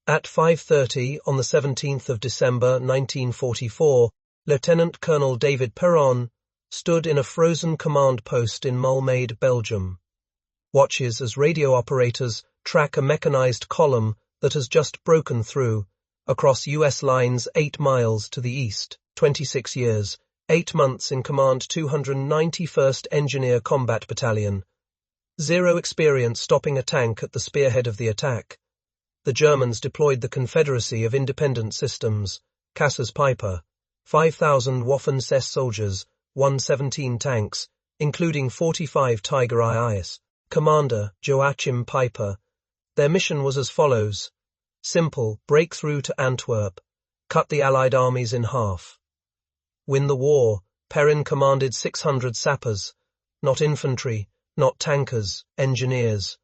At 5:30 on the 17th of December 1944, Lieutenant Colonel David Perrin stood in a frozen command post in Malmedy, Belgium. Watches as radio operators track a mechanized column that has just broken through, across US lines 8 miles to the east, 26 years, 8 months in command 291st Engineer Combat Battalion. Zero experience stopping a tank at the spearhead of the attack. The Germans deployed the Confederacy of Independent Systems, Cass's Peiper, 5,000 Waffen-SS soldiers, 117 tanks, including 45 Tiger IIs. Commander, Joachim Peiper. Their mission was as follows. Simple, break through to Antwerp, cut the Allied armies in half. Win the war. Perrin commanded 600 sappers, not infantry, not tankers, engineers.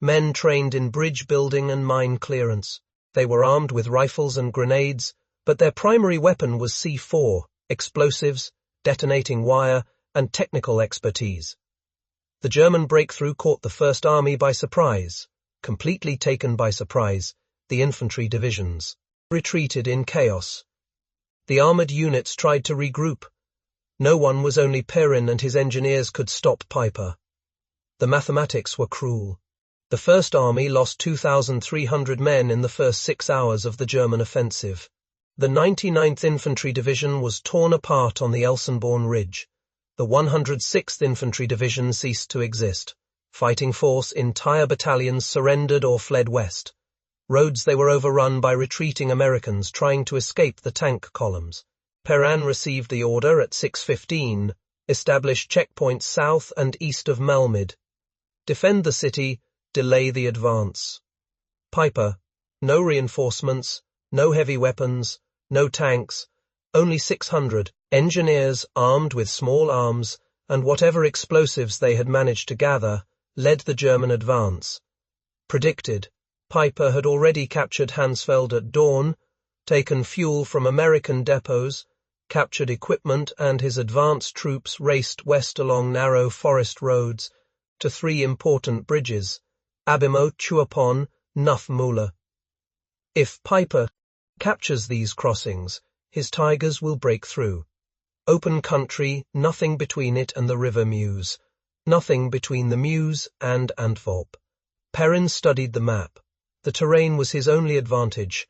Men trained in bridge building and mine clearance. They were armed with rifles and grenades, but their primary weapon was C4, explosives, detonating wire, and technical expertise. The German breakthrough caught the First Army by surprise. Completely taken by surprise, the infantry divisions retreated in chaos. The armored units tried to regroup. No one was only Perrin and his engineers could stop Peiper. The mathematics were cruel. The First Army lost 2,300 men in the first 6 hours of the German offensive. The 99th Infantry Division was torn apart on the Elsenborn Ridge. The 106th Infantry Division ceased to exist. Fighting force, entire battalions surrendered or fled west. Roads they were overrun by retreating Americans trying to escape the tank columns. Perrin received the order at 6:15, establish checkpoints south and east of Malmedy. Defend the city, delay the advance. Peiper, no reinforcements, no heavy weapons, no tanks, only 600 engineers armed with small arms and whatever explosives they had managed to gather, led the German advance. Predicted, Peiper had already captured Hansfeld at dawn, taken fuel from American depots, captured equipment, and his advance troops raced west along narrow forest roads to 3 important bridges, Abimo, Chuapon, Nuff-Mula. If Peiper captures these crossings, his Tigers will break through. Open country, nothing between it and the river Meuse, nothing between the Meuse and Antwerp. Perrin studied the map. The terrain was his only advantage.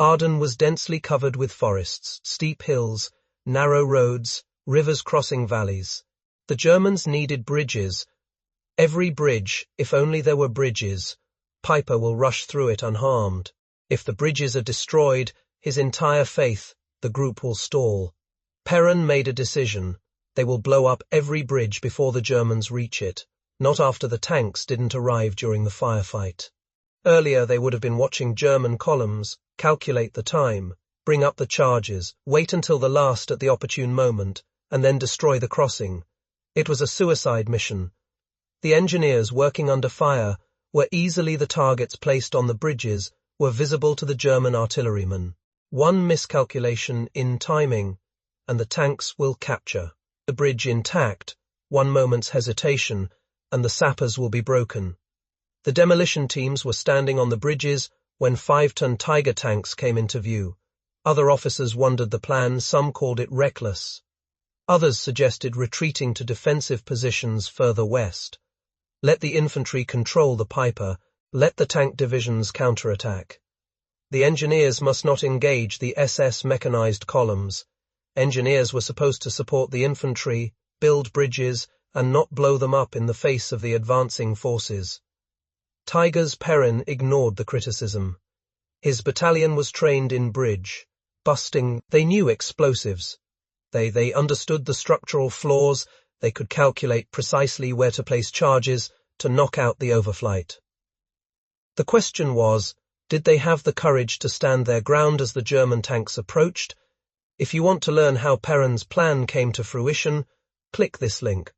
Ardennes was densely covered with forests, steep hills, narrow roads, rivers crossing valleys. The Germans needed bridges. Every bridge, if only there were bridges, Peiper will rush through it unharmed. If the bridges are destroyed, his entire faith, the group will stall. Perrin made a decision. They will blow up every bridge before the Germans reach it, not after the tanks didn't arrive during the firefight. Earlier they would have been watching German columns, calculate the time, bring up the charges, wait until the last at the opportune moment, and then destroy the crossing. It was a suicide mission. The engineers working under fire, where easily the targets placed on the bridges were visible to the German artillerymen. One miscalculation in timing, and the tanks will capture the bridge intact. One moment's hesitation, and the sappers will be broken. The demolition teams were standing on the bridges when 5-ton Tiger tanks came into view. Other officers wondered the plan, some called it reckless. Others suggested retreating to defensive positions further west. Let the infantry control the Peiper, let the tank divisions counterattack. The engineers must not engage the SS mechanized columns. Engineers were supposed to support the infantry, build bridges, and not blow them up in the face of the advancing forces. Tigers Perrin ignored the criticism. His battalion was trained in bridge, busting. They knew explosives. They understood the structural flaws. They could calculate precisely where to place charges to knock out the overflight. The question was, did they have the courage to stand their ground as the German tanks approached? If you want to learn how Perrin's plan came to fruition, click this link.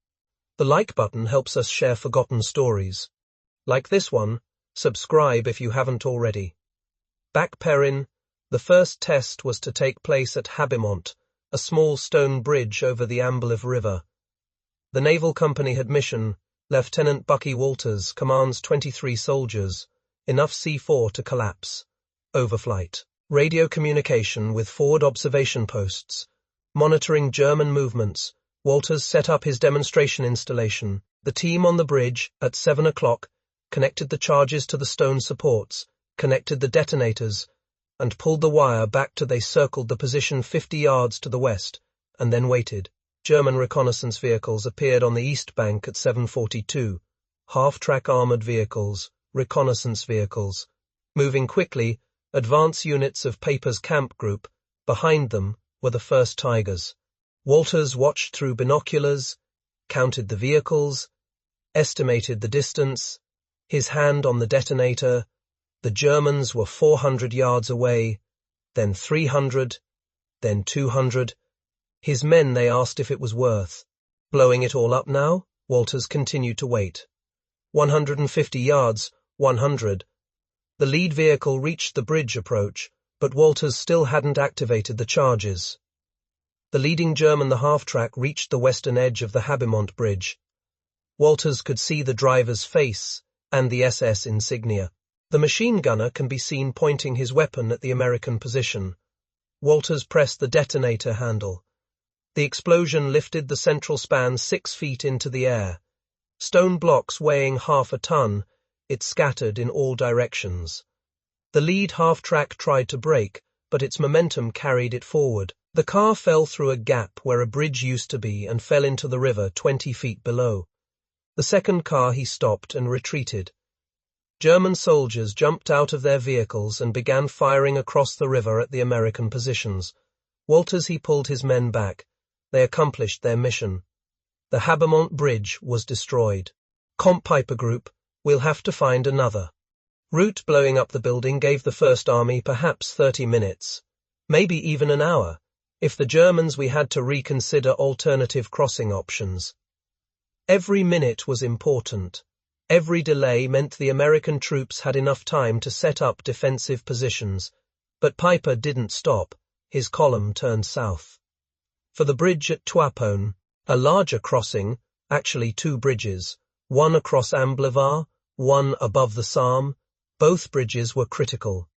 The like button helps us share forgotten stories. Like this one, subscribe if you haven't already. Back Perrin, the first test was to take place at Habimont, a small stone bridge over the Amblive River. The naval company had mission. Lieutenant Bucky Walters commands 23 soldiers, enough C4 to collapse. overflight, radio communication with forward observation posts, monitoring German movements. Walters set up his demonstration installation. The team on the bridge, at 7 o'clock, connected the charges to the stone supports, connected the detonators, and pulled the wire back till they circled the position 50 yards to the west, and then waited. German reconnaissance vehicles appeared on the east bank at 7:42. Half-track armored vehicles, reconnaissance vehicles. Moving quickly, advance units of Peiper's camp group. Behind them were the first Tigers. Walters watched through binoculars, counted the vehicles, estimated the distance, his hand on the detonator. The Germans were 400 yards away, then 300, then 200. His men, they asked if it was worth blowing it all up now. Walters continued to wait. 150 yards, 100. The lead vehicle reached the bridge approach, but Walters still hadn't activated the charges. The leading German, the half-track, reached the western edge of the Habimont Bridge. Walters could see the driver's face and the SS insignia. The machine gunner can be seen pointing his weapon at the American position. Walters pressed the detonator handle. The explosion lifted the central span 6 feet into the air. Stone blocks weighing half a ton, it scattered in all directions. The lead half-track tried to brake, but its momentum carried it forward. The car fell through a gap where a bridge used to be and fell into the river 20 feet below. The second car he stopped and retreated. German soldiers jumped out of their vehicles and began firing across the river at the American positions. Walters, he pulled his men back. They accomplished their mission. The Habimont Bridge was destroyed. Comp Peiper Group, we'll have to find another route. Blowing up the building gave the First Army perhaps 30 minutes, maybe even an hour. If the Germans, we had to reconsider alternative crossing options. Every minute was important. Every delay meant the American troops had enough time to set up defensive positions. But Peiper didn't stop. His column turned south. For the bridge at Tuapon, a larger crossing, actually 2 bridges, one across Amblevar, one above the Sarm, both bridges were critical.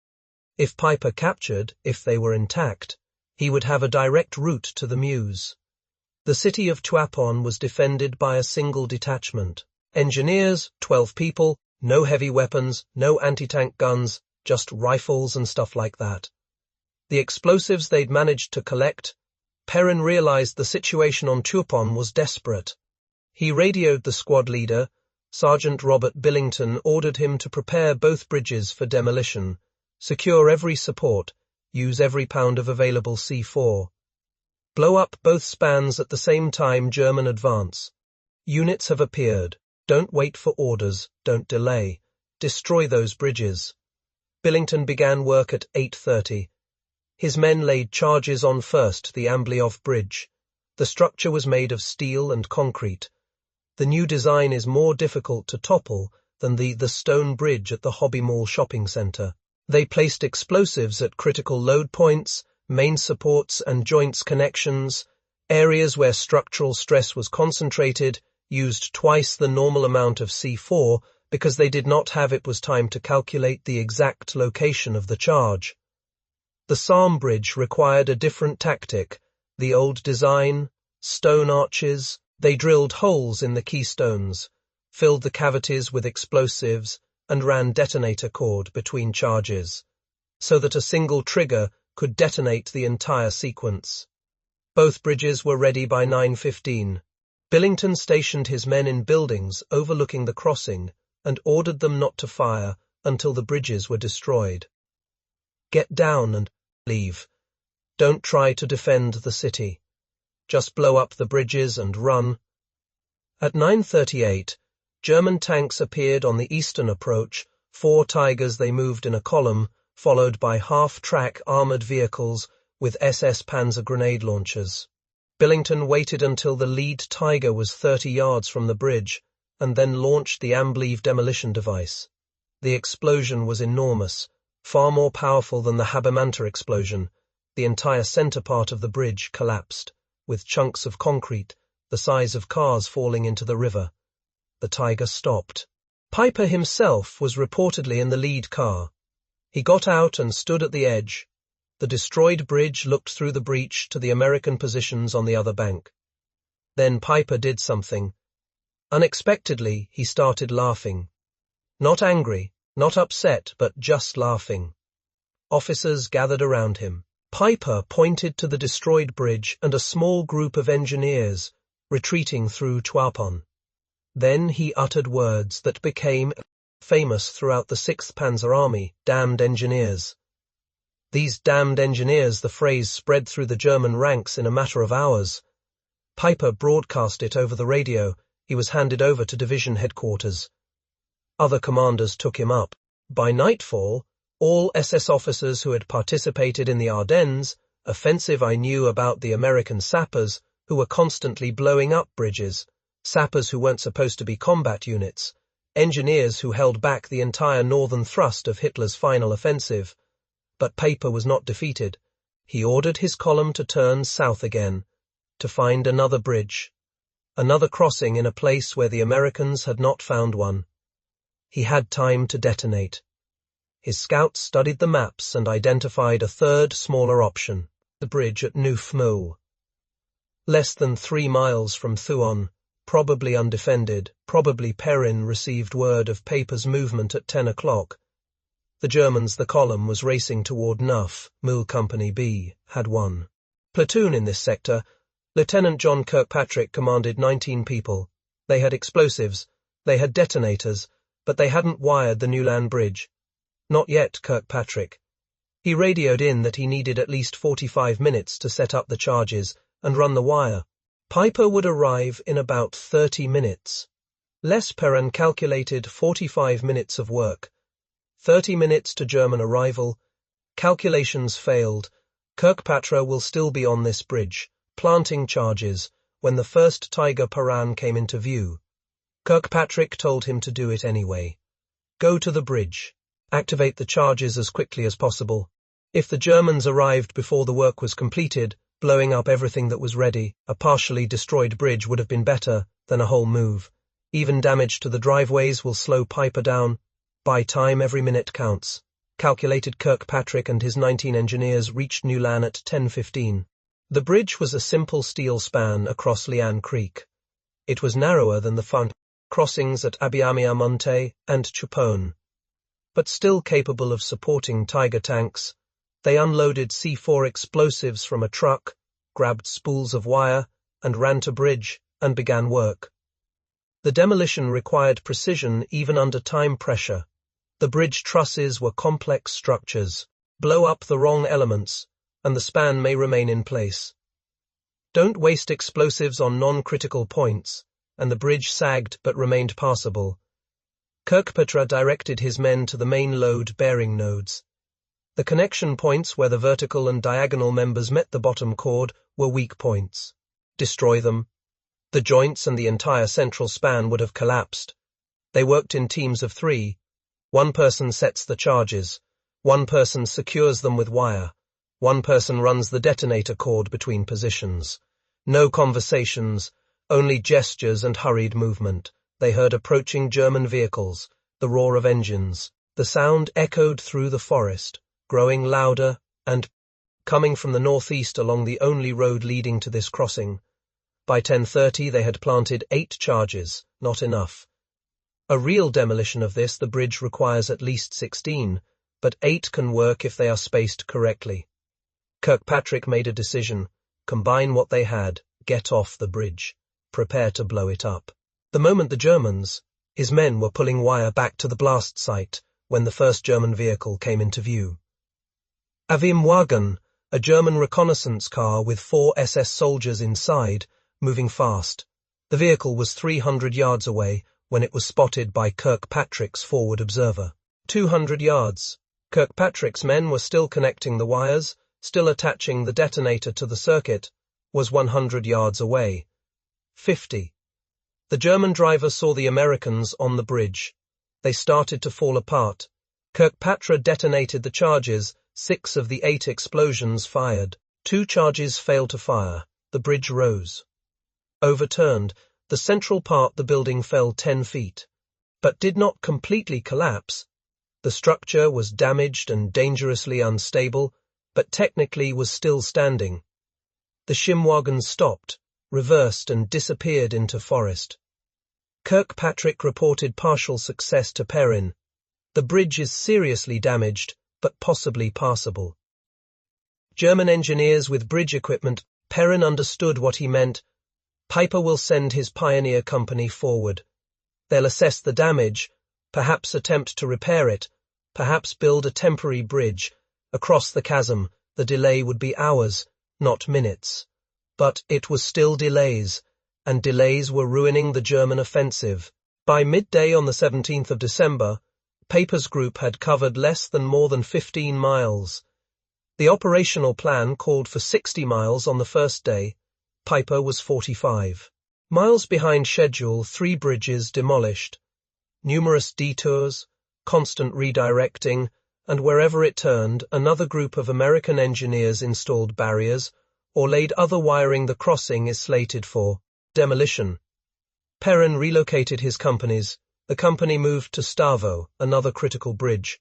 If Peiper captured, if they were intact, he would have a direct route to the Meuse. The city of Tuapon was defended by a single detachment. Engineers, 12 people, no heavy weapons, no anti-tank guns, just rifles and stuff like that. The explosives they'd managed to collect. Perrin realized the situation on Tuapon was desperate. He radioed the squad leader. Sergeant Robert Billington ordered him to prepare both bridges for demolition, secure every support, use every pound of available C4. Blow up both spans at the same time. German advance. Units have appeared. Don't wait for orders, don't delay. Destroy those bridges. Billington began work at 8:30. His men laid charges on first the Ambleoff Bridge. The structure was made of steel and concrete. The new design is more difficult to topple than the stone bridge at the Hobby Mall shopping centre. They placed explosives at critical load points, main supports and joints connections, areas where structural stress was concentrated, used twice the normal amount of C4 because they did not have it was time to calculate the exact location of the charge. The Sarm Bridge required a different tactic. The old design, stone arches, they drilled holes in the keystones, filled the cavities with explosives, and ran detonator cord between charges, so that a single trigger could detonate the entire sequence. Both bridges were ready by 9:15. Billington stationed his men in buildings overlooking the crossing and ordered them not to fire until the bridges were destroyed. Get down and leave. Don't try to defend the city. Just blow up the bridges and run. At 9:38, German tanks appeared on the eastern approach, 4 Tigers. They moved in a column, followed by half-track armored vehicles with SS Panzer grenade launchers. Billington waited until the lead Tiger was 30 yards from the bridge, and then launched the Ambleave demolition device. The explosion was enormous, far more powerful than the Habimanta explosion. The entire center part of the bridge collapsed, with chunks of concrete, the size of cars, falling into the river. The Tiger stopped. Peiper himself was reportedly in the lead car. He got out and stood at the edge. The destroyed bridge looked through the breach to the American positions on the other bank. Then Peiper did something. Unexpectedly, he started laughing. Not angry, not upset, but just laughing. Officers gathered around him. Peiper pointed to the destroyed bridge and a small group of engineers retreating through Tuapon. Then he uttered words that became famous throughout the 6th Panzer Army, damned engineers. These damned engineers, the phrase spread through the German ranks in a matter of hours. Peiper broadcast it over the radio. He was handed over to division headquarters. Other commanders took him up. By nightfall, all SS officers who had participated in the Ardennes offensive knew about the American sappers who were constantly blowing up bridges, sappers who weren't supposed to be combat units, engineers who held back the entire northern thrust of Hitler's final offensive. But Peiper was not defeated. He ordered his column to turn south again, to find another bridge, another crossing in a place where the Americans had not found one. He had time to detonate. His scouts studied the maps and identified a third, smaller option, the bridge at Neuf-Meul. Less than 3 miles from Thuon, probably undefended, probably Perrin received word of Peiper's movement at 10 o'clock. The Germans, the column, was racing toward Neuf-Meul. Company B had one platoon in this sector. Lieutenant John Kirkpatrick commanded 19 people. They had explosives, they had detonators, but they hadn't wired the Newland Bridge. Not yet, Kirkpatrick. He radioed in that he needed at least 45 minutes to set up the charges and run the wire. Peiper would arrive in about 30 minutes. Les Perrin calculated 45 minutes of work. 30 minutes to German arrival. Calculations failed. Kirkpatrick will still be on this bridge, planting charges, when the first Tiger Perrin came into view. Kirkpatrick told him to do it anyway. Go to the bridge. Activate the charges as quickly as possible. If the Germans arrived before the work was completed, blowing up everything that was ready, a partially destroyed bridge would have been better than a whole move. Even damage to the driveways will slow Peiper down. Buy time, every minute counts. Calculated. Kirkpatrick and his 19 engineers reached Newland at 10:15. The bridge was a simple steel span across Liane Creek. It was narrower than the front crossings at Abiamia Monte and Chupone, but still capable of supporting Tiger tanks. They unloaded C4 explosives from a truck, grabbed spools of wire, and ran to bridge, and began work. The demolition required precision even under time pressure. The bridge trusses were complex structures. Blow up the wrong elements, and the span may remain in place. Don't waste explosives on non-critical points, and the bridge sagged but remained passable. Kirkpatrick directed his men to the main load-bearing nodes. The connection points where the vertical and diagonal members met the bottom chord were weak points. Destroy them. The joints and the entire central span would have collapsed. They worked in teams of 3. One person sets the charges. One person secures them with wire. One person runs the detonator cord between positions. No conversations, only gestures and hurried movement. They heard approaching German vehicles, the roar of engines. The sound echoed through the forest, growing louder and coming from the northeast along the only road leading to this crossing. By 10:30 they had planted 8 charges, not enough. A real demolition of the bridge requires at least 16, but 8 can work if they are spaced correctly. Kirkpatrick made a decision. Combine what they had, get off the bridge, prepare to blow it up. The moment the Germans, his men were pulling wire back to the blast site when the first German vehicle came into view. Wagen, a German reconnaissance car with 4 SS soldiers inside, moving fast. The vehicle was 300 yards away when it was spotted by Kirkpatrick's forward observer. 200 yards. Kirkpatrick's men were still connecting the wires, still attaching the detonator to the circuit, was 100 yards away. 50. The German driver saw the Americans on the bridge. They started to fall apart. Kirkpatrick detonated the charges. 6 of the 8 explosions fired. 2 charges failed to fire. The bridge rose. Overturned, the central part the building fell 10 feet, but did not completely collapse. The structure was damaged and dangerously unstable, but technically was still standing. The Shimwagon stopped, reversed and disappeared into forest. Kirkpatrick reported partial success to Perrin. The bridge is seriously damaged, but possibly passable. German engineers with bridge equipment. Perrin understood what he meant. Peiper will send his pioneer company forward. They'll assess the damage, perhaps attempt to repair it, perhaps build a temporary bridge. Across the chasm, the delay would be hours, not minutes. But it was still delays, and delays were ruining the German offensive. By midday on the 17th of December, Peiper's group had covered more than 15 miles. The operational plan called for 60 miles on the first day. Peiper was 45 miles behind schedule, 3 bridges demolished. Numerous detours, constant redirecting, and wherever it turned, another group of American engineers installed barriers or laid other wiring. The crossing is slated for demolition. Perrin relocated his companies. The company moved to Stavo, another critical bridge.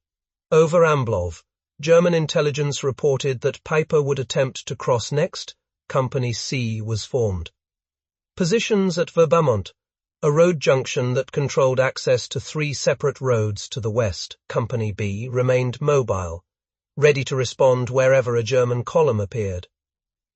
Over Amblov, German intelligence reported that Peiper would attempt to cross next. Company C was formed. Positions at Verbamont, a road junction that controlled access to 3 separate roads to the west. Company B remained mobile, ready to respond wherever a German column appeared.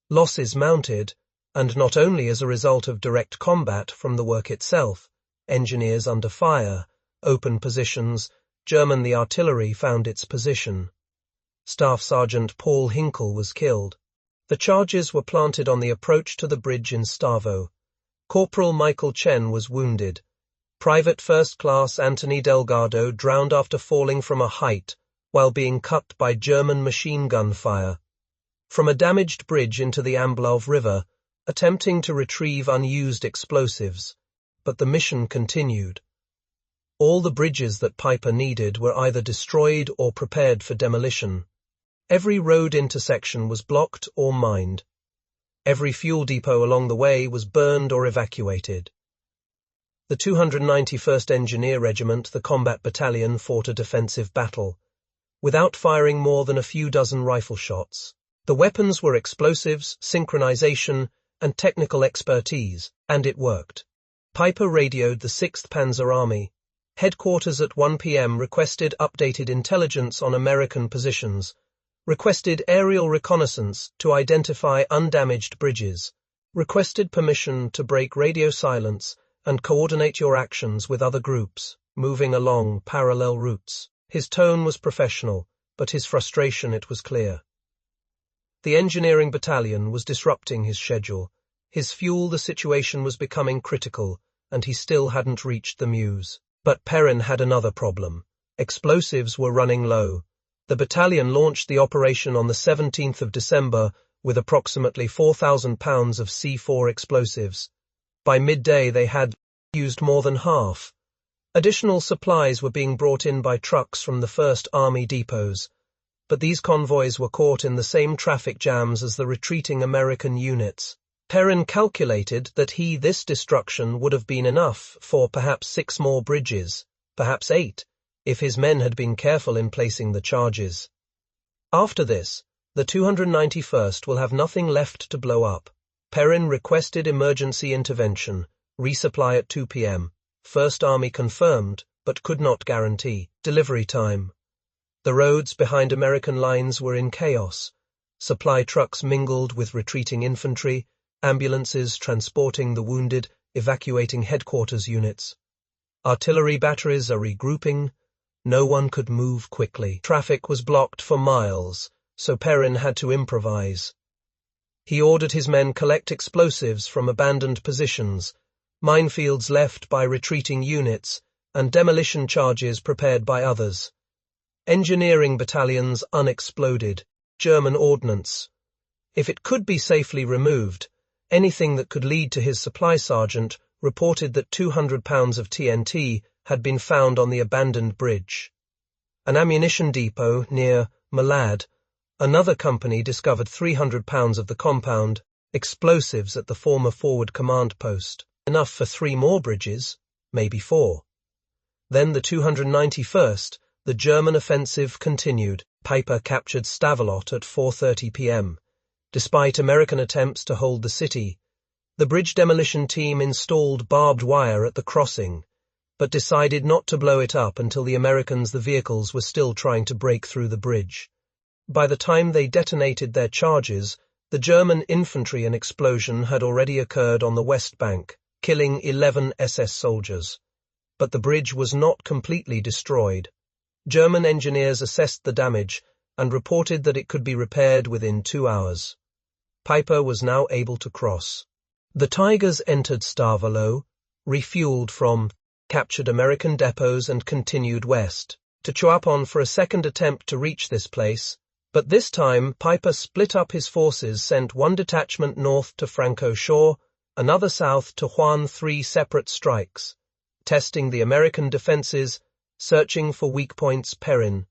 Losses mounted, and not only as a result of direct combat from the work itself, engineers under fire, open positions, German the artillery found its position. Staff Sergeant Paul Hinkle was killed. The charges were planted on the approach to the bridge in Stavo. Corporal Michael Chen was wounded. Private First Class Anthony Delgado drowned after falling from a height while being cut by German machine gun fire. From a damaged bridge into the Amblov River, attempting to retrieve unused explosives, but the mission continued. All the bridges that Peiper needed were either destroyed or prepared for demolition. Every road intersection was blocked or mined. Every fuel depot along the way was burned or evacuated. The 291st Engineer Regiment, the Combat Battalion, fought a defensive battle, without firing more than a few dozen rifle shots. The weapons were explosives, synchronization, and technical expertise, and it worked. Peiper radioed the 6th Panzer Army. Headquarters at 1 p.m. requested updated intelligence on American positions, requested aerial reconnaissance to identify undamaged bridges, requested permission to break radio silence and coordinate your actions with other groups, moving along parallel routes. His tone was professional, but his frustration, it was clear. The engineering battalion was disrupting his schedule. His fuel, the situation was becoming critical, and he still hadn't reached the Meuse. But Perrin had another problem. Explosives were running low. The battalion launched the operation on the 17th of December with approximately 4,000 pounds of C4 explosives. By midday they had used more than half. Additional supplies were being brought in by trucks from the 1st Army depots, but these convoys were caught in the same traffic jams as the retreating American units. Perrin calculated that this destruction would have been enough for perhaps 6 more bridges, perhaps 8, if his men had been careful in placing the charges. After this, the 291st will have nothing left to blow up. Perrin requested emergency intervention, resupply at 2 p.m. 1st Army confirmed, but could not guarantee delivery time. The roads behind American lines were in chaos. Supply trucks mingled with retreating infantry, ambulances transporting the wounded, evacuating headquarters units. Artillery batteries are regrouping. No one could move quickly. Traffic was blocked for miles, so Perrin had to improvise. He ordered his men collect explosives from abandoned positions, minefields left by retreating units, and demolition charges prepared by others. Engineering battalions unexploded, German ordnance. If it could be safely removed, anything that could lead to his supply sergeant reported that 200 pounds of TNT had been found on the abandoned bridge. An ammunition depot near Malad, another company discovered 300 pounds of the compound, explosives at the former forward command post. Enough for 3 more bridges, maybe 4. Then the 291st, The German offensive continued. Peiper captured Stavelot at 4:30 p.m. Despite American attempts to hold the city, the bridge demolition team installed barbed wire at the crossing, but decided not to blow it up until the vehicles were still trying to break through the bridge. By the time they detonated their charges, the German infantry and explosion had already occurred on the west bank, killing 11 SS soldiers. But the bridge was not completely destroyed. German engineers assessed the damage and reported that it could be repaired within 2 hours. Peiper was now able to cross. The Tigers entered Stavelot, refueled from captured American depots and continued west to Joachim for a second attempt to reach this place, but this time Peiper split up his forces, sent one detachment north to Franco-Shore, another south to Juan, 3 separate strikes, testing the American defenses, searching for weak points. Perrin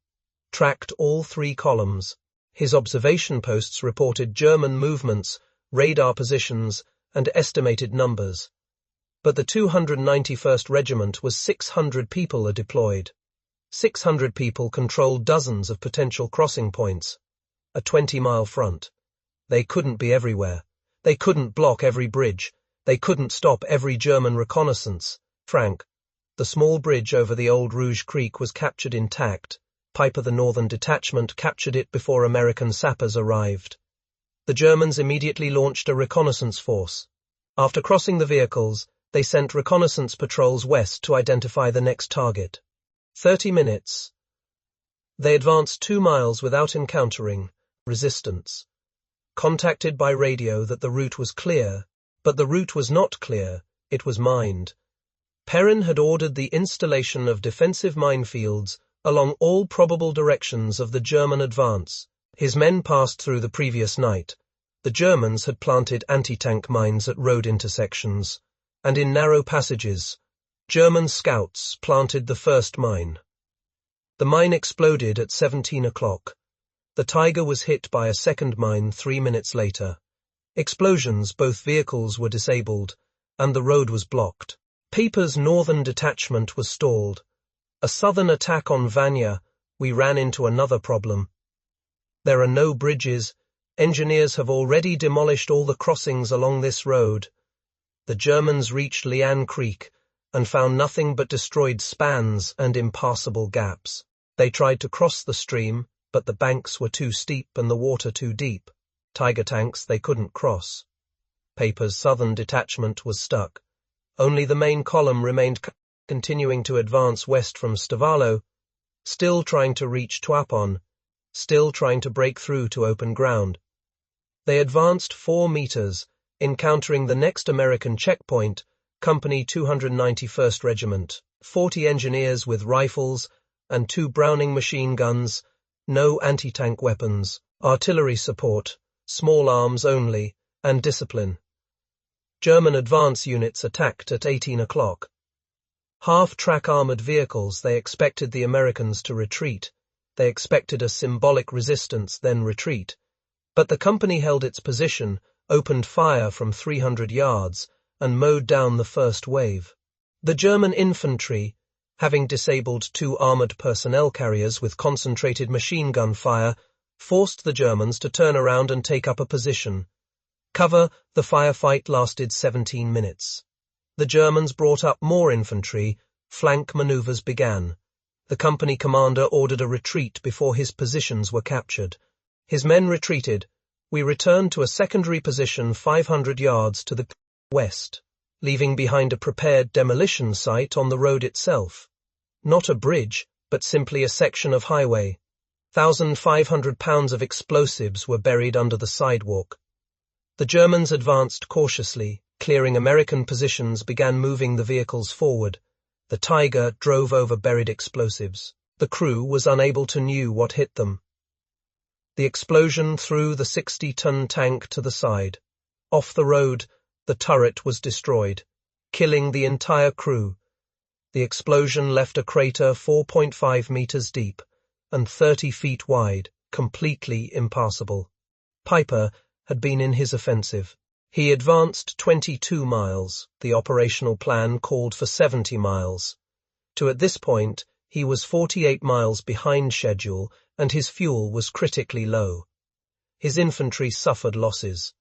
tracked all 3 columns. His observation posts reported German movements, radar positions, and estimated numbers. But the 291st Regiment was 600 people deployed. 600 people controlled dozens of potential crossing points. A 20-mile front. They couldn't be everywhere. They couldn't block every bridge. They couldn't stop every German reconnaissance. The small bridge over the Old Rouge Creek was captured intact. Peiper, the northern detachment, captured it before American sappers arrived. The Germans immediately launched a reconnaissance force. After crossing the vehicles, they sent reconnaissance patrols west to identify the next target. 30 minutes. They advanced 2 miles without encountering resistance. Contacted by radio that the route was clear, but the route was not clear, it was mined. Perrin had ordered the installation of defensive minefields along all probable directions of the German advance. His men passed through the previous night. The Germans had planted anti-tank mines at road intersections, and in narrow passages. German scouts planted the first mine. The mine exploded at 17 o'clock. The Tiger was hit by a second mine 3 minutes later. Explosions, both vehicles were disabled, and the road was blocked. Peiper's northern detachment was stalled. A southern attack on Warier, we ran into another problem. There are no bridges. Engineers have already demolished all the crossings along this road. The Germans reached Liane Creek and found nothing but destroyed spans and impassable gaps. They tried to cross the stream, but the banks were too steep and the water too deep. Tiger tanks they couldn't cross. Peiper's southern detachment was stuck. Only the main column remained, continuing to advance west from Stavelot, still trying to reach Joachim, still trying to break through to open ground. They advanced 4 meters, encountering the next American checkpoint, Company 291st Regiment, 40 engineers with rifles and 2 Browning machine guns, no anti-tank weapons, artillery support, small arms only, and discipline. German advance units attacked at 18 o'clock. Half-track armored vehicles, they expected the Americans to retreat. They expected a symbolic resistance, then retreat. But the company held its position, opened fire from 300 yards, and mowed down the first wave. The German infantry, having disabled 2 armored personnel carriers with concentrated machine gun fire, forced the Germans to turn around and take up a position. The firefight lasted 17 minutes. The Germans brought up more infantry. Flank maneuvers began. The company commander ordered a retreat before his positions were captured. His men retreated. We returned to a secondary position 500 yards to the west, leaving behind a prepared demolition site on the road itself. Not a bridge, but simply a section of highway. 1,500 pounds of explosives were buried under the sidewalk. The Germans advanced cautiously, clearing American positions, began moving the vehicles forward. The Tiger drove over buried explosives. The crew was unable to know what hit them. The explosion threw the 60-ton tank to the side. Off the road, the turret was destroyed, killing the entire crew. The explosion left a crater 4.5 meters deep and 30 feet wide, completely impassable. Peiper had been in his offensive. He advanced 22 miles. The operational plan called for 70 miles. At this point, He was 48 miles behind schedule, and his fuel was critically low. His infantry suffered losses.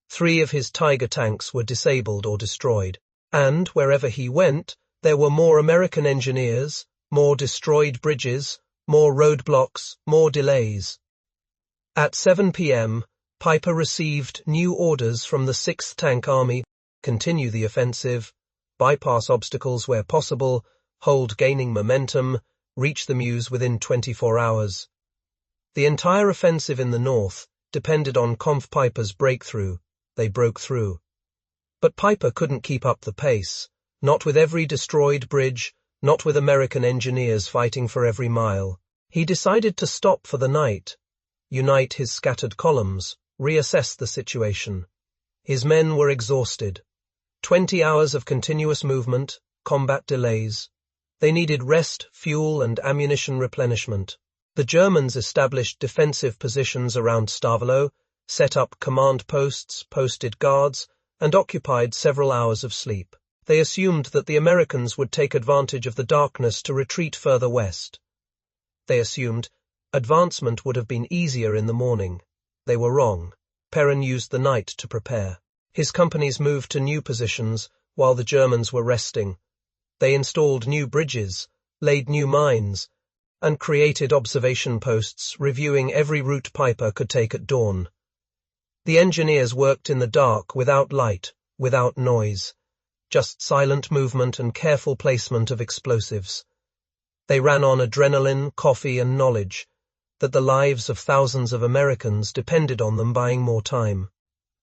3 of his Tiger tanks were disabled or destroyed, and wherever he went, there were more American engineers, more destroyed bridges, more roadblocks, more delays. At 7 p.m., Peiper received new orders from the 6th Tank Army: continue the offensive, bypass obstacles where possible, hold gaining momentum, reach the Meuse within 24 hours. The entire offensive in the north depended on Conf Peiper's breakthrough. They broke through. But Peiper couldn't keep up the pace, not with every destroyed bridge, not with American engineers fighting for every mile. He decided to stop for the night, unite his scattered columns, reassess the situation. His men were exhausted. 20 hours of continuous movement, combat delays. They needed rest, fuel, and ammunition replenishment. The Germans established defensive positions around Stavelot, set up command posts, posted guards, and occupied several hours of sleep. They assumed that the Americans would take advantage of the darkness to retreat further west. They assumed advancement would have been easier in the morning. They were wrong. Perrin used the night to prepare. His companies moved to new positions while the Germans were resting. They installed new bridges, laid new mines, and created observation posts, reviewing every route Peiper could take at dawn. The engineers worked in the dark, without light, without noise, just silent movement and careful placement of explosives. They ran on adrenaline, coffee, and knowledge that the lives of thousands of Americans depended on them buying more time.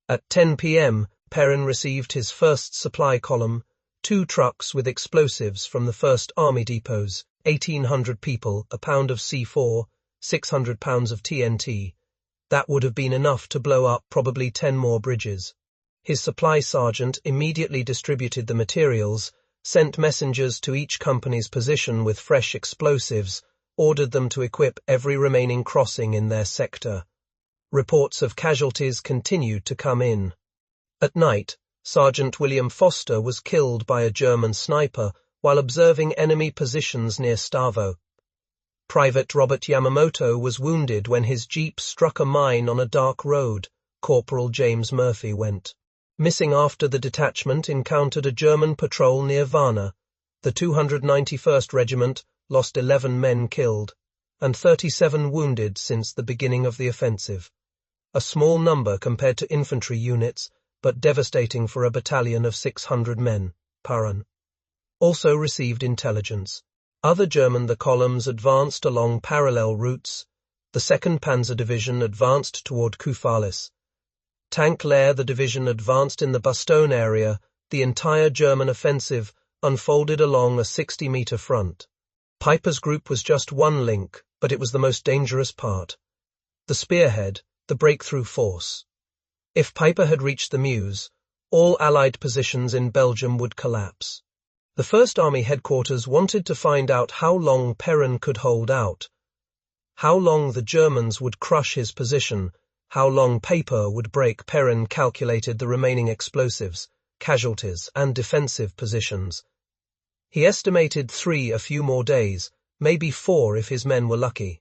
At 10 p.m., Perrin received his first supply column, 2 trucks with explosives from the 1st Army depots, 1,800 people, a pound of C4, 600 pounds of TNT. That would have been enough to blow up probably 10 more bridges. His supply sergeant immediately distributed the materials, sent messengers to each company's position with fresh explosives, ordered them to equip every remaining crossing in their sector. Reports of casualties continued to come in. At night, Sergeant William Foster was killed by a German sniper while observing enemy positions near Stavo. Private Robert Yamamoto was wounded when his jeep struck a mine on a dark road. Corporal James Murphy went missing after the detachment encountered a German patrol near Varna. The 291st Regiment lost 11 men killed and 37 wounded since the beginning of the offensive. A small number compared to infantry units, but devastating for a battalion of 600 men. Perrin also received intelligence. Other German columns advanced along parallel routes. The 2nd Panzer Division advanced toward Kufalis. Tank Lair, the division advanced in the Bastogne area. The entire German offensive unfolded along a 60-meter front. Peiper's group was just one link, but it was the most dangerous part. The spearhead, the breakthrough force. If Peiper had reached the Meuse, all Allied positions in Belgium would collapse. The 1st Army headquarters wanted to find out how long Perrin could hold out, how long the Germans would crush his position, how long Peiper would break. Perrin calculated the remaining explosives, casualties, and defensive positions. He estimated 3 a few more days, maybe 4 if his men were lucky.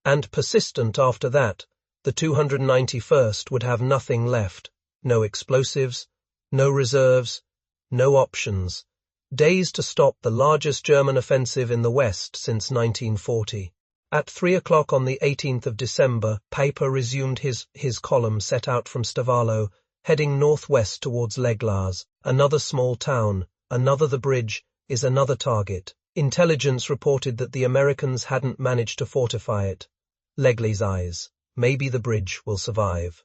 And persistent after that, the 291st would have nothing left. No explosives, no reserves, no options. Days to stop the largest German offensive in the West since 1940. At 3 o'clock on the 18th of December, Peiper resumed his column set out from Stavelot, heading northwest towards Leglaz. Another small town, another the bridge, is another target. Intelligence reported that the Americans hadn't managed to fortify it. Legley's eyes. Maybe the bridge will survive.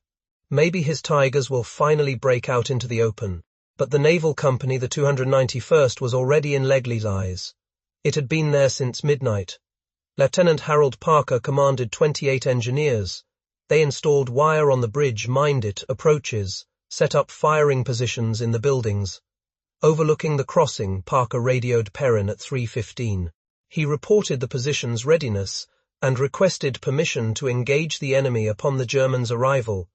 Maybe his Tigers will finally break out into the open. But the naval company, the 291st, was already in Legley's eyes. It had been there since midnight. Lieutenant Harold Parker commanded 28 engineers. They installed wire on the bridge, mined it, approaches, set up firing positions in the buildings. Overlooking the crossing, Parker radioed Perrin at 3:15. He reported the position's readiness and requested permission to engage the enemy upon the Germans' arrival.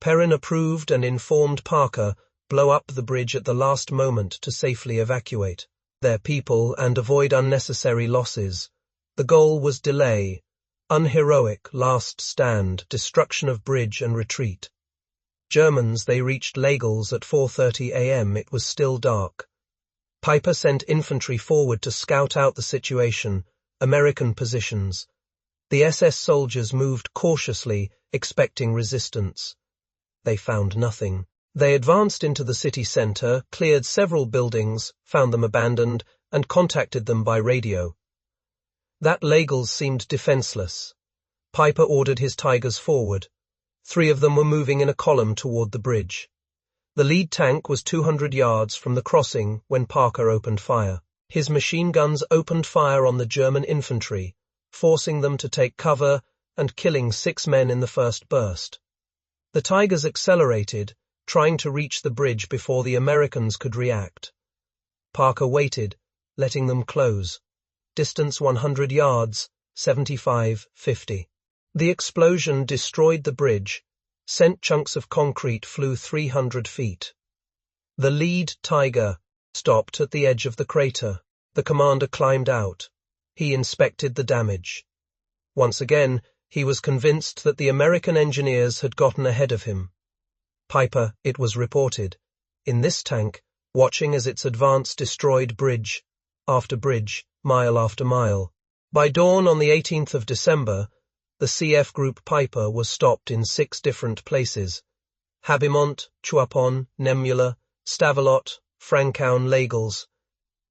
Perrin approved and informed Parker, blow up the bridge at the last moment to safely evacuate. their people and avoid unnecessary losses. The goal was delay, unheroic last stand, destruction of bridge and retreat. Germans, they reached Legels at 4:30 a.m. It was still dark. Peiper sent infantry forward to scout out the situation, American positions. The SS soldiers moved cautiously, expecting resistance. They found nothing. They advanced into the city center, cleared several buildings, found them abandoned, and contacted them by radio. That Legels seemed defenseless. Peiper ordered his Tigers forward. 3 of them were moving in a column toward the bridge. The lead tank was 200 yards from the crossing when Parker opened fire. His machine guns opened fire on the German infantry, forcing them to take cover and killing 6 men in the first burst. The Tigers accelerated, trying to reach the bridge before the Americans could react. Parker waited, letting them close. Distance 100 yards, 75-50. The explosion destroyed the bridge, sent chunks of concrete flew 300 feet. The lead Tiger stopped at the edge of the crater. The commander climbed out. He inspected the damage. Once again, he was convinced that the American engineers had gotten ahead of him. Peiper, it was reported, in this tank, watching as its advance destroyed bridge after bridge, mile after mile. By dawn on the 18th of December, the CF Group Peiper was stopped in 6 different places: Habimont, Chuapon, Nemula, Stavelot, Frankown, Legels.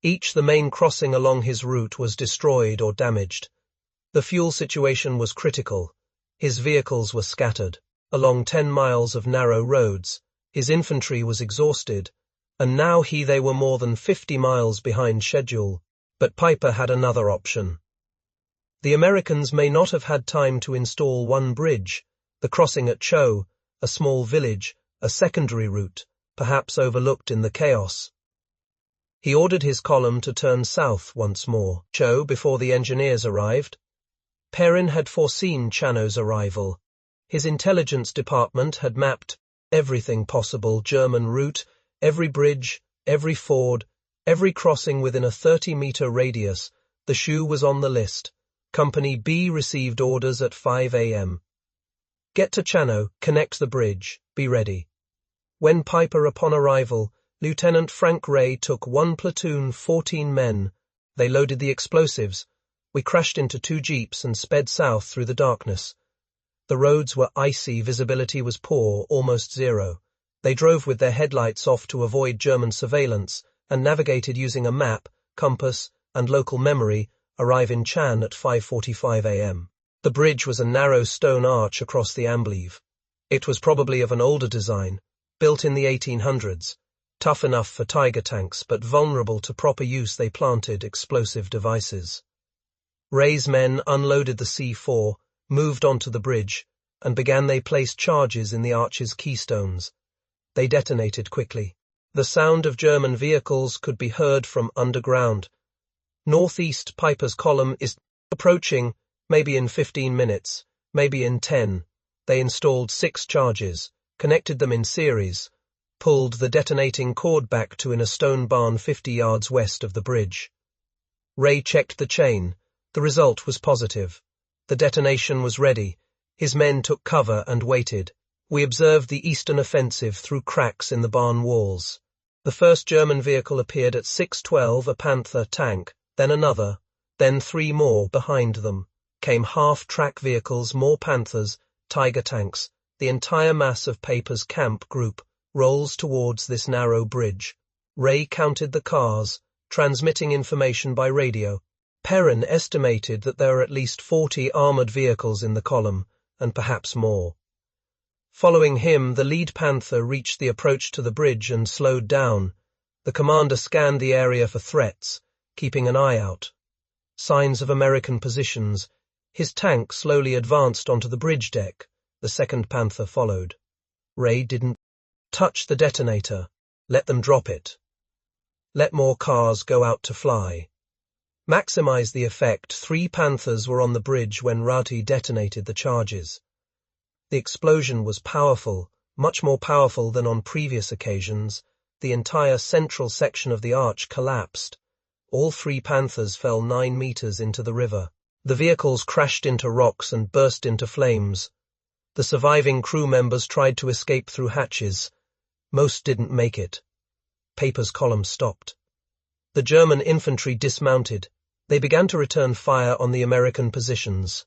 Each the main crossing along his route was destroyed or damaged. The fuel situation was critical. His vehicles were scattered along 10 miles of narrow roads. His infantry was exhausted, and now they were more than 50 miles behind schedule. But Peiper had another option. The Americans may not have had time to install one bridge, the crossing at Cho, a small village, a secondary route, perhaps overlooked in the chaos. He ordered his column to turn south once more, Cho, before the engineers arrived. Perrin had foreseen Chano's arrival. His intelligence department had mapped everything possible: German route, every bridge, every ford, every crossing within a 30-meter radius. The shoe was on the list. Company B received orders at 5 a.m. Get to Chano, connect the bridge, be ready. When Peiper, upon arrival, Lieutenant Frank Ray took 1 platoon, 14 men. They loaded the explosives. We crashed into 2 jeeps and sped south through the darkness. The roads were icy, visibility was poor, almost zero. They drove with their headlights off to avoid German surveillance and navigated using a map, compass, and local memory, arrive in Chan at 5:45 a.m. The bridge was a narrow stone arch across the Amblive. It was probably of an older design, built in the 1800s. Tough enough for Tiger tanks, but vulnerable to proper use. They planted explosive devices. Ray's men unloaded the C4, moved onto the bridge, and they placed charges in the arch's keystones. They detonated quickly. The sound of German vehicles could be heard from underground. Northeast Peiper's column is approaching, maybe in 15 minutes, maybe in 10. They installed 6 charges, connected them in series, pulled the detonating cord back to in a stone barn 50 yards west of the bridge. Ray checked the chain. The result was positive. The detonation was ready. His men took cover and waited. We observed the eastern offensive through cracks in the barn walls. The first German vehicle appeared at 6:12, a Panther tank, then another, then 3 more. Behind them came half-track vehicles, more Panthers, Tiger tanks. The entire mass of Peiper's camp group rolls towards this narrow bridge. Ray counted the cars, transmitting information by radio. Perrin estimated that there are at least 40 armored vehicles in the column, and perhaps more. Following him, the lead Panther reached the approach to the bridge and slowed down. The commander scanned the area for threats, keeping an eye out. Signs of American positions. His tank slowly advanced onto the bridge deck. The second Panther followed. Ray didn't touch the detonator. Let them drop it. Let more cars go out to fly. Maximize the effect. 3 Panthers were on the bridge when Rauti detonated the charges. The explosion was powerful, much more powerful than on previous occasions. The entire central section of the arch collapsed. All 3 Panthers fell 9 meters into the river. The vehicles crashed into rocks and burst into flames. The surviving crew members tried to escape through hatches. Most didn't make it. Peiper's column stopped. The German infantry dismounted. They began to return fire on the American positions.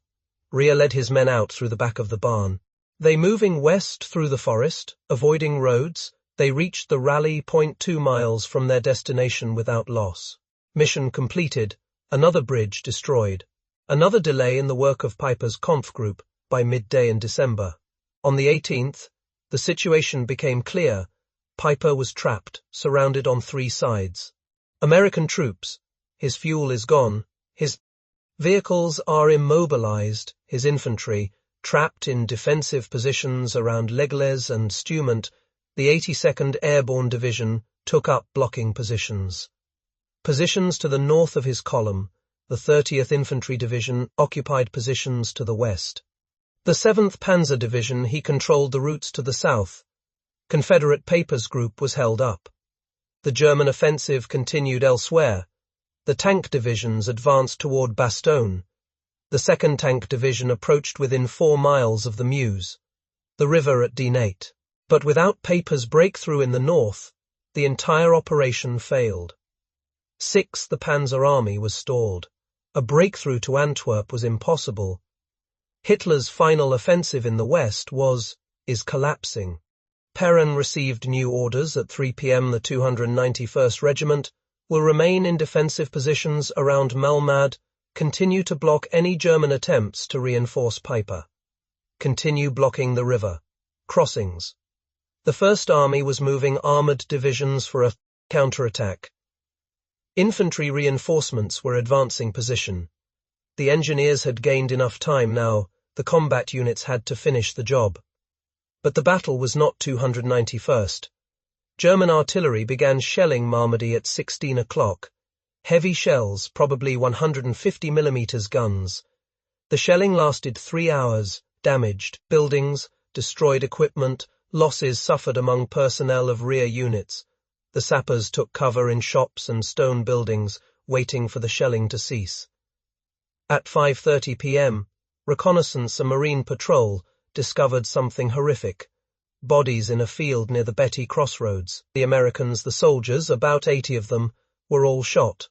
Warier led his men out through the back of the barn. They moving west through the forest, avoiding roads, they reached the rally point 2 miles from their destination without loss. Mission completed, another bridge destroyed. Another delay in the work of Peiper's kampfgruppe by midday in December. On the 18th, the situation became clear. Peiper was trapped, surrounded on 3 sides. American troops. His fuel is gone. His vehicles are immobilized. His infantry, trapped in defensive positions around Legles and Stumont. The 82nd Airborne Division took up blocking positions. Positions to the north of his column, the 30th Infantry Division occupied positions to the west. The 7th Panzer Division, he controlled the routes to the south. Confederate Peiper's group was held up. The German offensive continued elsewhere. The tank divisions advanced toward Bastogne. The 2nd Tank Division approached within 4 miles of the Meuse, the river at Dinate. But without Peiper's breakthrough in the north, the entire operation failed. 6th, the Panzer Army was stalled. A breakthrough to Antwerp was impossible. Hitler's final offensive in the west is collapsing. Perrin received new orders at 3 p.m. The 291st Regiment will remain in defensive positions around Malmedy, continue to block any German attempts to reinforce Peiper. Continue blocking the river. Crossings. The First Army was moving armored divisions for a counterattack. Infantry reinforcements were advancing position. The engineers had gained enough time now, the combat units had to finish the job. But the battle was not 291st. German artillery began shelling Malmedy at 16 o'clock. Heavy shells, probably 150 mm guns. The shelling lasted 3 hours, damaged buildings, destroyed equipment, losses suffered among personnel of rear units. The sappers took cover in shops and stone buildings, waiting for the shelling to cease. At 5:30 p.m., reconnaissance and marine patrol discovered something horrific. Bodies in a field near the Betty Crossroads. The Americans, the soldiers, about 80 of them, were all shot.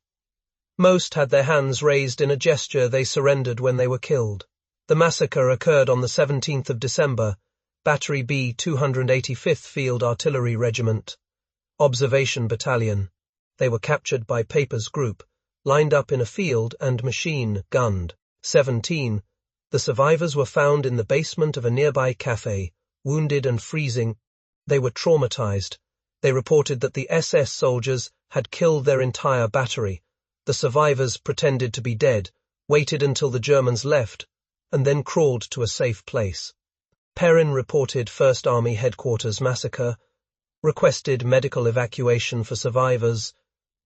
Most had their hands raised in a gesture they surrendered when they were killed. The massacre occurred on the 17th of December, Battery B, 285th Field Artillery Regiment. Observation Battalion. They were captured by Peiper's group, lined up in a field and machine-gunned. 17. The survivors were found in the basement of a nearby cafe, wounded and freezing. They were traumatized. They reported that the SS soldiers had killed their entire battery. The survivors pretended to be dead, waited until the Germans left, and then crawled to a safe place. Perrin reported First Army Headquarters massacre, requested medical evacuation for survivors,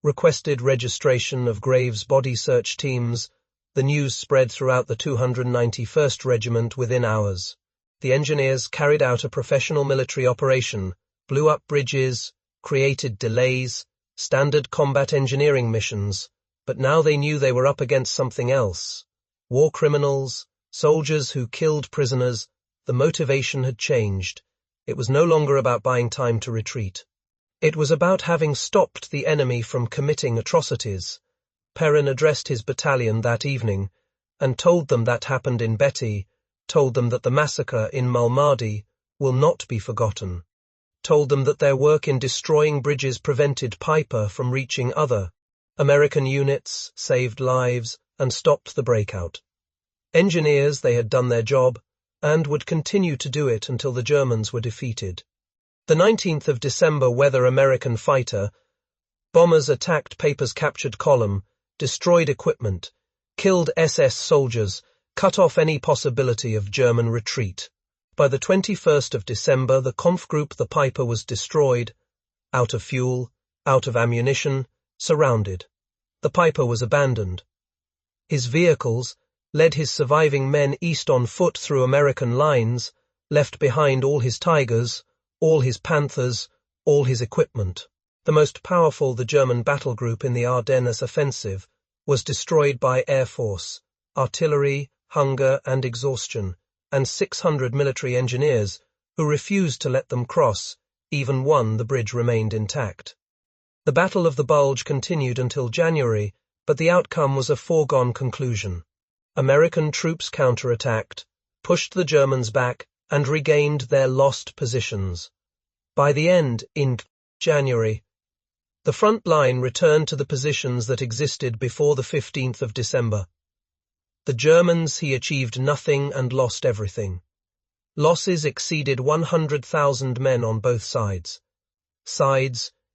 requested registration of graves body search teams. The news spread throughout the 291st Regiment within hours. The engineers carried out a professional military operation, blew up bridges, created delays, standard combat engineering missions, but now they knew they were up against something else. War criminals, soldiers who killed prisoners. The motivation had changed. It was no longer about buying time to retreat. It was about having stopped the enemy from committing atrocities. Perrin addressed his battalion that evening and told them that happened in Betty, told them that the massacre in Malmedy will not be forgotten, told them that their work in destroying bridges prevented Peiper from reaching other American units, saved lives, and stopped the breakout. Engineers, they had done their job, and would continue to do it until the Germans were defeated. The 19th of December weather American fighter bombers attacked Peiper's captured column, destroyed equipment, killed SS soldiers, cut off any possibility of German retreat. By the 21st of December, the Kampfgruppe, the Peiper, was destroyed, out of fuel, out of ammunition, surrounded. The Peiper was abandoned. His vehicles led his surviving men east on foot through American lines, left behind all his Tigers, all his Panthers, all his equipment. The most powerful, the German battle group in the Ardennes offensive, was destroyed by air force, artillery, hunger and exhaustion, and 600 military engineers who refused to let them cross. Even one, the bridge remained intact. The Battle of the Bulge continued until January, but the outcome was a foregone conclusion. American troops counterattacked, pushed the Germans back, and regained their lost positions. By the end, in January, the front line returned to the positions that existed before the 15th of December. The Germans, he achieved nothing and lost everything. Losses exceeded 100,000 men on both sides.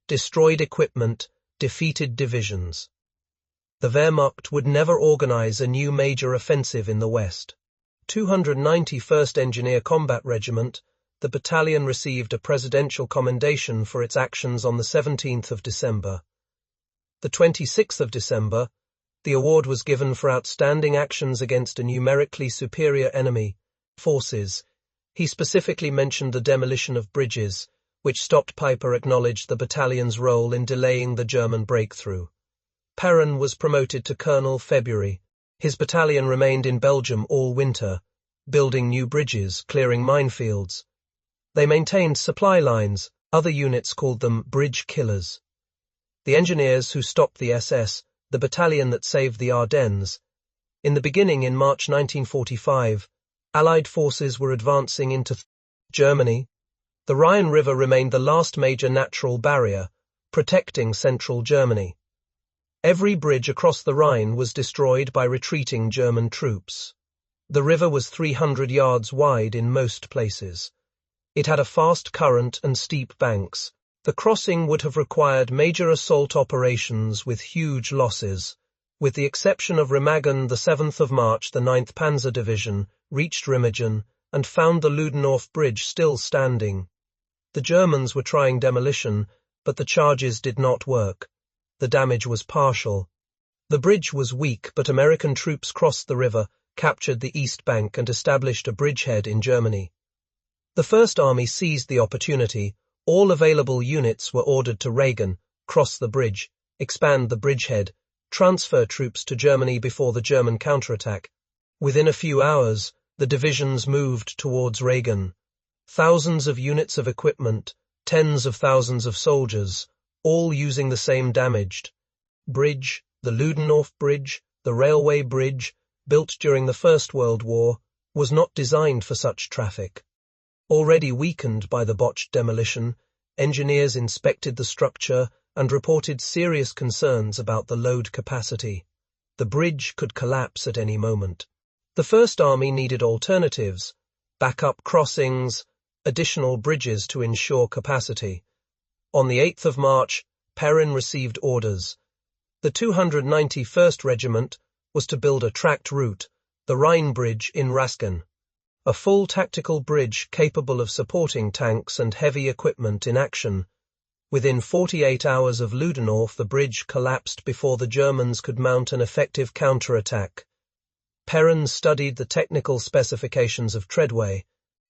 Destroyed equipment, defeated divisions. The Wehrmacht would never organize a new major offensive in the West. 291st Engineer Combat Regiment, the battalion received a presidential commendation for its actions on the 17th of December. The 26th of December, the award was given for outstanding actions against a numerically superior enemy forces. He specifically mentioned the demolition of bridges, which stopped. Peiper acknowledged the battalion's role in delaying the German breakthrough. Perrin was promoted to Colonel February. His battalion remained in Belgium all winter, building new bridges, clearing minefields. They maintained supply lines. Other units called them bridge killers. The engineers who stopped the SS, the battalion that saved the Ardennes. In the beginning, in March 1945, Allied forces were advancing into Germany. The Rhine River remained the last major natural barrier, protecting central Germany. Every bridge across the Rhine was destroyed by retreating German troops. The river was 300 yards wide in most places. It had a fast current and steep banks. The crossing would have required major assault operations with huge losses. With the exception of Remagen, the 7th of March, the 9th Panzer Division reached Remagen and found the Ludendorff bridge still standing. The Germans were trying demolition, but the charges did not work. The damage was partial. The bridge was weak, but American troops crossed the river, captured the east bank, and established a bridgehead in Germany. The First Army seized the opportunity. All available units were ordered to Remagen, cross the bridge, expand the bridgehead, transfer troops to Germany before the German counterattack. Within a few hours, the divisions moved towards Remagen. Thousands of units of equipment, tens of thousands of soldiers, all using the same damaged bridge, the Ludendorff Bridge, the railway bridge, built during the First World War, was not designed for such traffic. Already weakened by the botched demolition, engineers inspected the structure and reported serious concerns about the load capacity. The bridge could collapse at any moment. The First Army needed alternatives, backup crossings, additional bridges to ensure capacity. On the 8th of March, Perrin received orders. The 291st Regiment was to build a tracked route, the Rhine Bridge in Rasken. A full tactical bridge capable of supporting tanks and heavy equipment in action. Within 48 hours of Ludendorff, the bridge collapsed before the Germans could mount an effective counterattack. Perrin studied the technical specifications of treadway.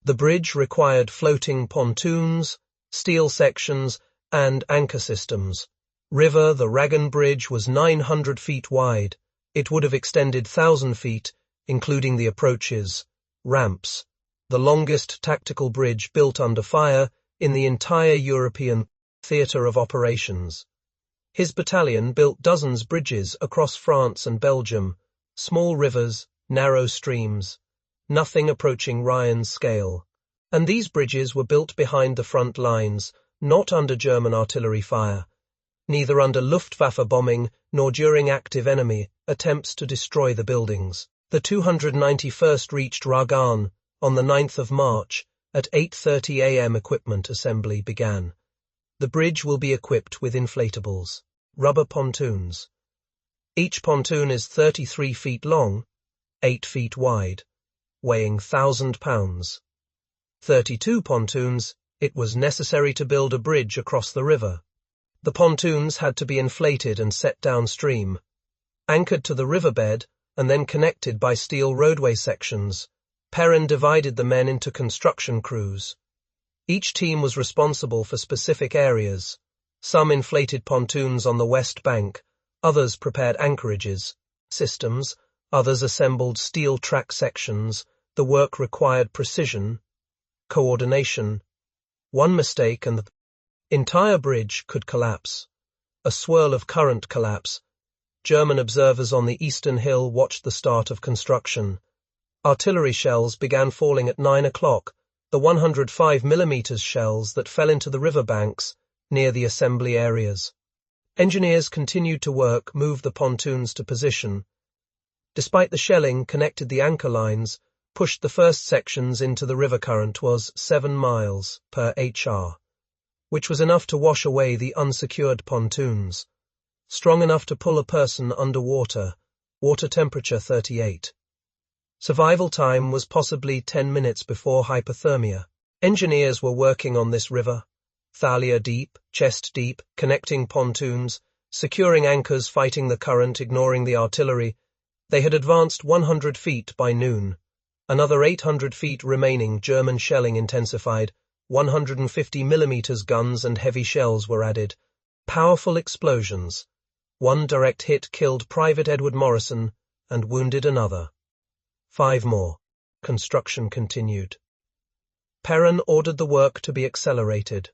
The bridge required floating pontoons, steel sections, and anchor systems. The Rhagen Bridge was 900 feet wide. It would have extended 1,000 feet, including the approaches. Ramps, the longest tactical bridge built under fire in the entire European theatre of operations. His battalion built dozens of bridges across France and Belgium, small rivers, narrow streams, nothing approaching Rhine's scale. And these bridges were built behind the front lines, not under German artillery fire, neither under Luftwaffe bombing nor during active enemy attempts to destroy the buildings. The 291st reached Rhagen on the 9th of March. At 8:30 a.m. equipment assembly began. The bridge will be equipped with inflatables, rubber pontoons. Each pontoon is 33 feet long, 8 feet wide, weighing 1,000 pounds. 32 pontoons. It was necessary to build a bridge across the river. The pontoons had to be inflated and set downstream, anchored to the riverbed, and then connected by steel roadway sections. Perrin divided the men into construction crews. Each team was responsible for specific areas. Some inflated pontoons on the west bank, others prepared anchorages, systems, others assembled steel track sections. The work required precision, coordination. One mistake and the entire bridge could collapse. A swirl of current collapse. German observers on the eastern hill watched the start of construction. Artillery shells began falling at 9 o'clock, the 105mm shells that fell into the river banks near the assembly areas. Engineers continued to work, moved the pontoons to position. Despite the shelling connected the anchor lines, pushed the first sections into the river. Current was 7 miles per HR, which was enough to wash away the unsecured pontoons. Strong enough to pull a person underwater, water temperature 38. Survival time was possibly 10 minutes before hypothermia. Engineers were working on this river, thalia deep, chest deep, connecting pontoons, securing anchors, fighting the current, ignoring the artillery. They had advanced 100 feet by noon. Another 800 feet remaining. German shelling intensified. 150mm guns and heavy shells were added. Powerful explosions. One direct hit killed Private Edward Morrison and wounded another. 5 more. Construction continued. Perrin ordered the work to be accelerated.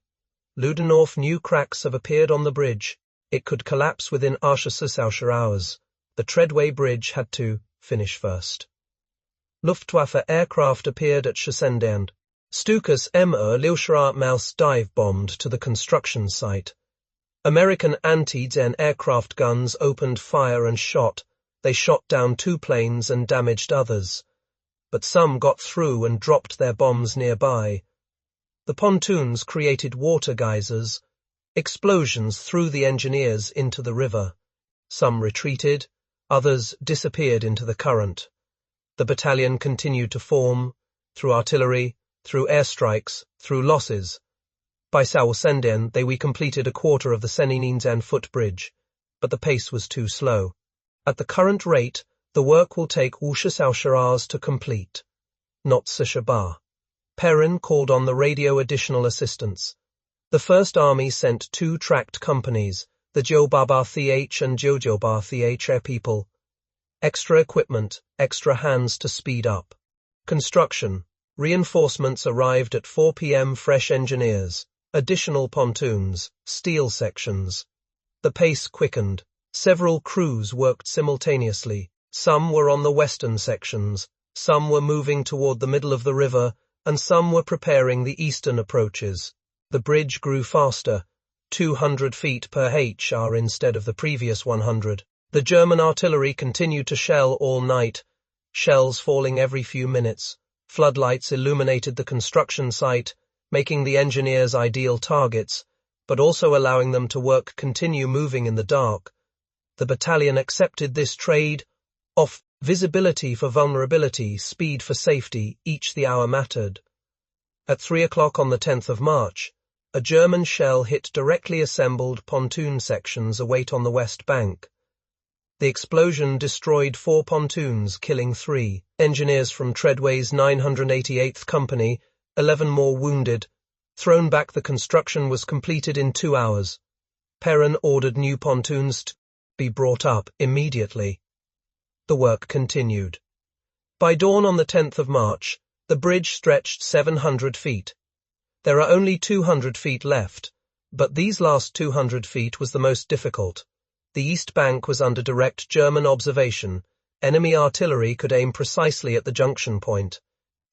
Ludendorff knew cracks have appeared on the bridge. It could collapse within 48 hours. The treadway bridge had to finish first. Luftwaffe aircraft appeared at Schesenden. Stukas MR Lilschra Maus dive-bombed to the construction site. American anti-Den aircraft guns opened fire and shot. They shot down 2 planes and damaged others. But some got through and dropped their bombs nearby. The pontoons created water geysers. Explosions threw the engineers into the river. Some retreated, others disappeared into the current. The battalion continued to form, through artillery, through airstrikes, through losses. By Sauershausen we completed a quarter of the Senninen footbridge, but the pace was too slow. At the current rate, the work will take 48 hours to complete. Not sicher bar. Perrin called on the radio additional assistance. The First Army sent 2 tracked companies, the Jobabarth and Jojobarth air people. Extra equipment, extra hands to speed up. Construction. Reinforcements arrived at 4 p.m. Fresh engineers. Additional pontoons, steel sections. The pace quickened. Several crews worked simultaneously. Some were on the western sections, some were moving toward the middle of the river, and some were preparing the eastern approaches. The bridge grew faster, 200 feet per HR instead of the previous 100. The German artillery continued to shell all night, shells falling every few minutes. Floodlights illuminated the construction site, making the engineers ideal targets, but also allowing them to continue moving in the dark. The battalion accepted this trade-off: visibility for vulnerability, speed for safety. Each the hour mattered. At 3 o'clock on the 10th of March, a German shell hit directly assembled pontoon sections await on the west bank. The explosion destroyed 4 pontoons, killing 3 engineers from Treadway's 988th Company, 11 more wounded. Thrown back, the construction was completed in 2 hours. Perrin ordered new pontoons to be brought up immediately. The work continued. By dawn on the 10th of March, the bridge stretched 700 feet. There are only 200 feet left, but these last 200 feet was the most difficult. The east bank was under direct German observation. Enemy artillery could aim precisely at the junction point.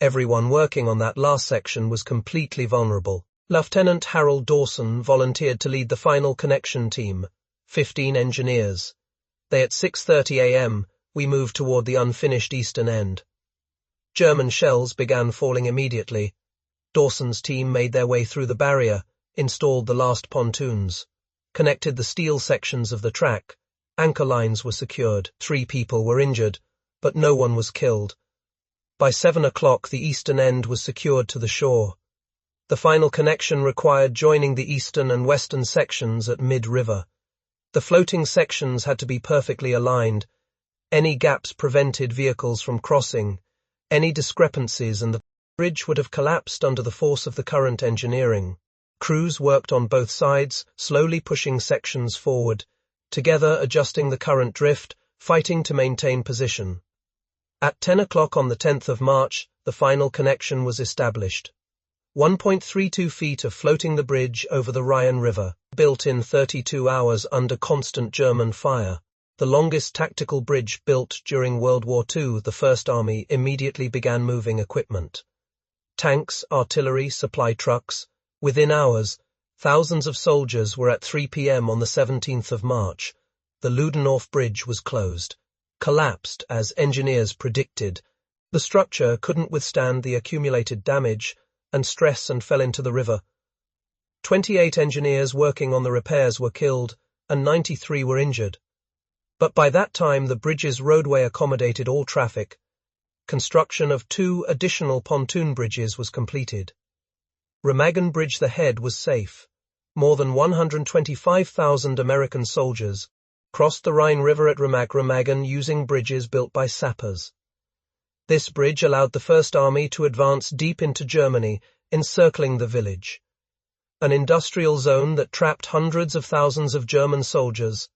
Everyone working on that last section was completely vulnerable. Lieutenant Harold Dawson volunteered to lead the final connection team, 15 engineers. At 6:30 a.m., we moved toward the unfinished eastern end. German shells began falling immediately. Dawson's team made their way through the barrier, installed the last pontoons, connected the steel sections of the track. Anchor lines were secured. 3 people were injured, but no one was killed. By 7 o'clock, the eastern end was secured to the shore. The final connection required joining the eastern and western sections at mid-river. The floating sections had to be perfectly aligned. Any gaps prevented vehicles from crossing. Any discrepancies, and the bridge would have collapsed under the force of the current engineering. Crews worked on both sides, slowly pushing sections forward, together adjusting the current drift, fighting to maintain position. At 10 o'clock on the 10th of March, the final connection was established. 1.32 feet of floating the bridge over the Rhine River, built in 32 hours under constant German fire. The longest tactical bridge built during World War II, the First Army immediately began moving equipment. Tanks, artillery, supply trucks. Within hours, thousands of soldiers were at 3 p.m. on the 17th of March. The Ludendorff Bridge was closed, collapsed as engineers predicted. The structure couldn't withstand the accumulated damage and stress and fell into the river. 28 engineers working on the repairs were killed and 93 were injured. But by that time the bridge's roadway accommodated all traffic. Construction of 2 additional pontoon bridges was completed. Remagen Bridge the Head was safe. More than 125,000 American soldiers crossed the Rhine River at Remagen using bridges built by sappers. This bridge allowed the First Army to advance deep into Germany, encircling the village. An industrial zone that trapped hundreds of thousands of German soldiers.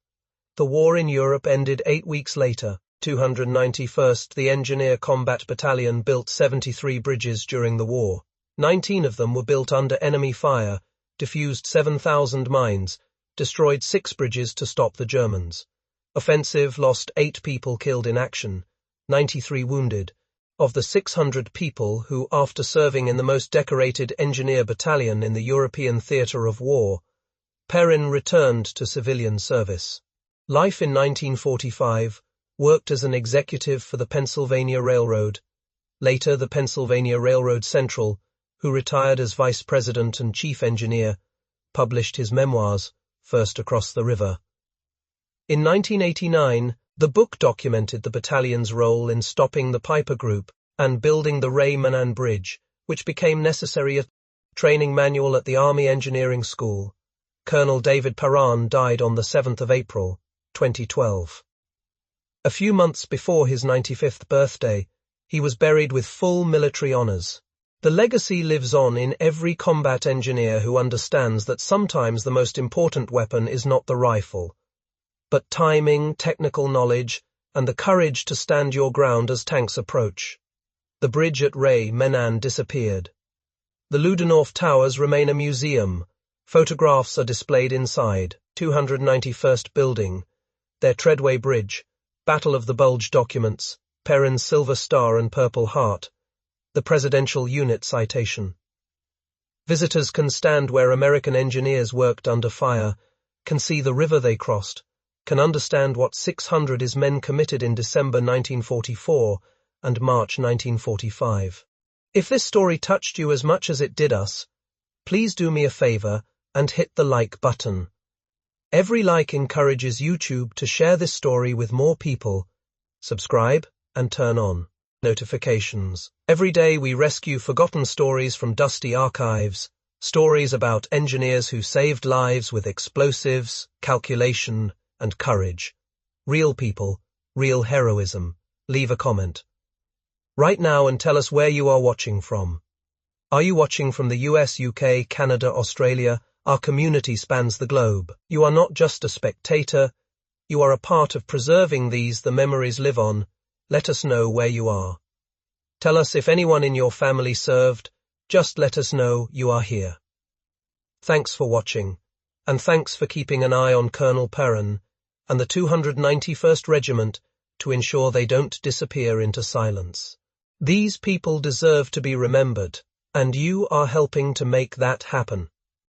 The war in Europe ended 8 weeks later. 291st, the Engineer Combat Battalion, built 73 bridges during the war. 19 of them were built under enemy fire, defused 7,000 mines, destroyed 6 bridges to stop the Germans. Offensive lost 8 people killed in action, 93 wounded. Of the 600 people who, after serving in the most decorated engineer battalion in the European theatre of war, Perrin returned to civilian service. Life in 1945, worked as an executive for the Pennsylvania Railroad, later the Pennsylvania Railroad Central, who retired as vice president and chief engineer, published his memoirs, First Across the River. In 1989, the book documented the battalion's role in stopping the Peiper Group and building the Remagen Bridge, which became necessary as a training manual at the Army Engineering School. Colonel David Perrin died on the 7th of April, 2012. A few months before his 95th birthday, he was buried with full military honors. The legacy lives on in every combat engineer who understands that sometimes the most important weapon is not the rifle, but timing, technical knowledge, and the courage to stand your ground as tanks approach. The bridge at Remagen disappeared. The Ludendorff Towers remain a museum. Photographs are displayed inside. 291st Building, their Treadway Bridge, Battle of the Bulge documents, Perrin's Silver Star and Purple Heart, the Presidential Unit citation. Visitors can stand where American engineers worked under fire, can see the river they crossed, can understand what 600 is men committed in December 1944 and March 1945. If this story touched you as much as it did us, please do me a favor and hit the like button. Every like encourages YouTube to share this story with more people. Subscribe and turn on notifications. Every day we rescue forgotten stories from dusty archives, stories about engineers who saved lives with explosives, calculation, and courage. Real people, real heroism. Leave a comment right now and tell us where you are watching from. Are you watching from the US, UK, Canada, Australia? Our community spans the globe. You are not just a spectator, you are a part of preserving these. The memories live on. Let us know where you are. Tell us if anyone in your family served. Just let us know you are here. Thanks for watching, and thanks for keeping an eye on Colonel Perrin and the 291st Regiment to ensure they don't disappear into silence. These people deserve to be remembered, and you are helping to make that happen.